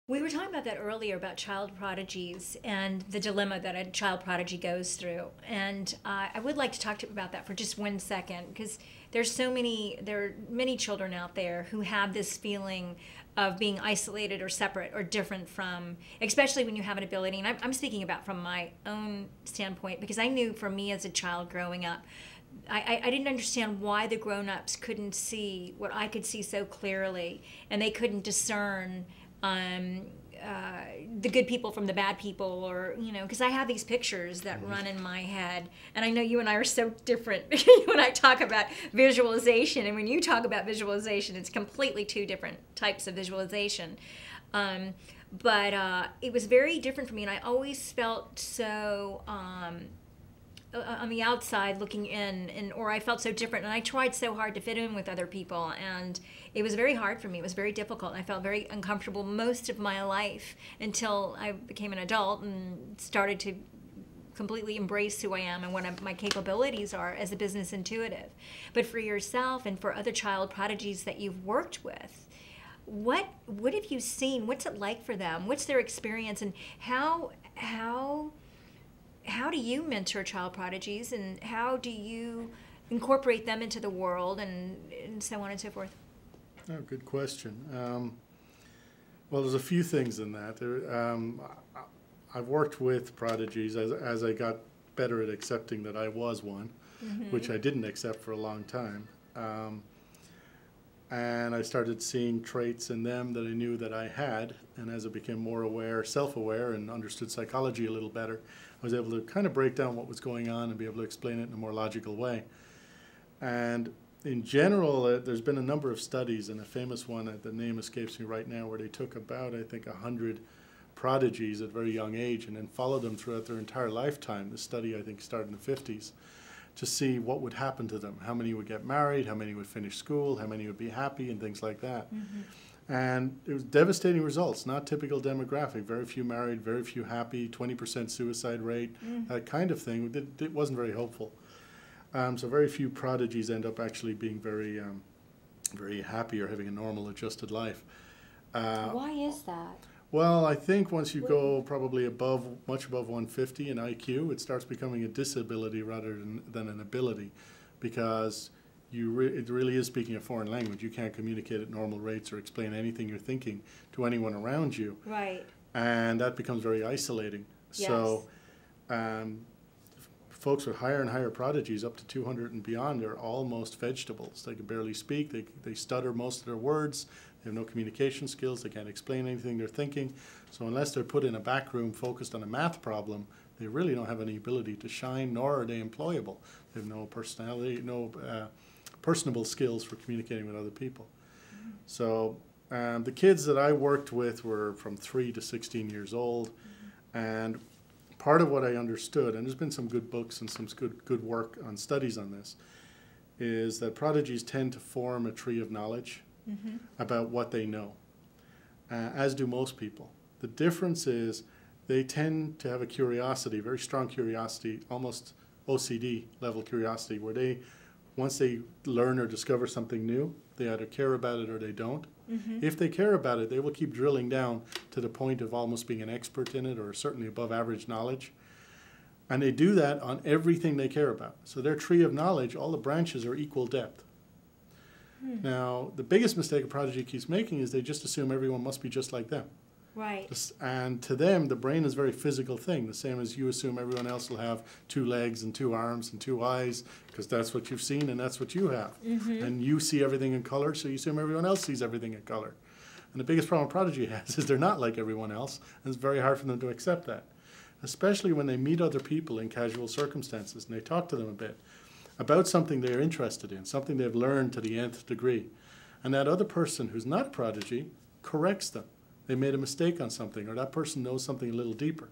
We were talking about that earlier about child prodigies and the dilemma that a child prodigy goes through. And I would like to talk to you about that for just 1 second, because there are many children out there who have this feeling of being isolated or separate or different from, especially when you have an ability. And I'm speaking about from my own standpoint, because I knew for me as a child growing up, I didn't understand why the grown-ups couldn't see what I could see so clearly, and they couldn't discern the good people from the bad people, or because I have these pictures that run in my head, and I know you and I are so different when I talk about visualization, and when you talk about visualization, it's completely two different types of visualization. But it was very different for me, and I always felt so on the outside looking in, or I felt so different, and I tried so hard to fit in with other people, and it was very hard for me. It was very difficult, and I felt very uncomfortable most of my life until I became an adult and started to completely embrace who I am and what my capabilities are as a business intuitive. But for yourself and for other child prodigies that you've worked with, what have you seen? What's it like for them? What's their experience, and how do you mentor child prodigies, and how do you incorporate them into the world, and so on and so forth? Oh, good question. Well, there's a few things in that. I've worked with prodigies as I got better at accepting that I was one, which I didn't accept for a long time. And I started seeing traits in them that I knew that I had, and as I became more aware, self-aware, and understood psychology a little better, I was able to kind of break down what was going on and be able to explain it in a more logical way. And in general, there's been a number of studies, and a famous one, the name escapes me right now, where they took about, I think, 100 prodigies at a very young age and then followed them throughout their entire lifetime. The study, I think, started in the 50s, to see what would happen to them. How many would get married, how many would finish school, how many would be happy, and things like that. And it was devastating results, not typical demographic. Very few married, very few happy, 20% suicide rate, that kind of thing. It wasn't very hopeful. So very few prodigies end up actually being very, very happy or having a normal, adjusted life. Why is that? Well, I think once you go probably much above 150 in IQ, it starts becoming a disability rather than an ability, because it really is speaking a foreign language. You can't communicate at normal rates or explain anything you're thinking to anyone around you. Right. And that becomes very isolating. Yes. So folks with higher and higher prodigies, up to 200 and beyond, are almost vegetables. They can barely speak. They stutter most of their words. They have no communication skills. They can't explain anything they're thinking. So unless they're put in a back room focused on a math problem, they really don't have any ability to shine, nor are they employable. They have no personality, no personable skills for communicating with other people. So the kids that I worked with were from 3 to 16 years old. And part of what I understood, and there's been some good books and some good work on studies on this, is that prodigies tend to form a tree of knowledge about what they know, as do most people. The difference is they tend to have a curiosity, very strong curiosity, almost OCD level curiosity, where once they learn or discover something new, they either care about it or they don't. If they care about it, they will keep drilling down to the point of almost being an expert in it, or certainly above average knowledge. And they do that on everything they care about. So their tree of knowledge, all the branches are equal depth. Now, the biggest mistake a prodigy keeps making is they just assume everyone must be just like them. Right. And to them, the brain is a very physical thing, the same as you assume everyone else will have 2 legs and 2 arms and 2 eyes, because that's what you've seen and that's what you have. And you see everything in color, so you assume everyone else sees everything in color. And the biggest problem a prodigy has is they're not like everyone else, and it's very hard for them to accept that, especially when they meet other people in casual circumstances and they talk to them a bit about something they're interested in, something they've learned to the nth degree. And that other person who's not a prodigy corrects them. They made a mistake on something, or that person knows something a little deeper.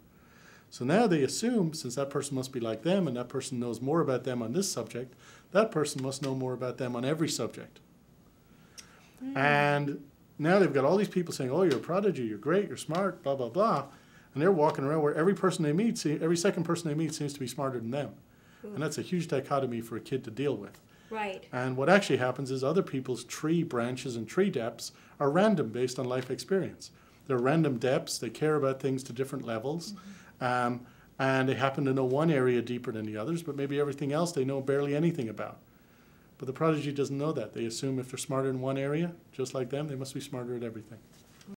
So now they assume, since that person must be like them and that person knows more about them on this subject, that person must know more about them on every subject. And now they've got all these people saying, oh, you're a prodigy, you're great, you're smart, blah, blah, blah. And they're walking around where every person they meet, every second person they meet seems to be smarter than them. And that's a huge dichotomy for a kid to deal with. Right. And what actually happens is other people's tree branches and tree depths are random based on life experience. They're random depths. They care about things to different levels. And they happen to know one area deeper than the others, but maybe everything else they know barely anything about. But the prodigy doesn't know that. They assume if they're smarter in one area, just like them, they must be smarter at everything.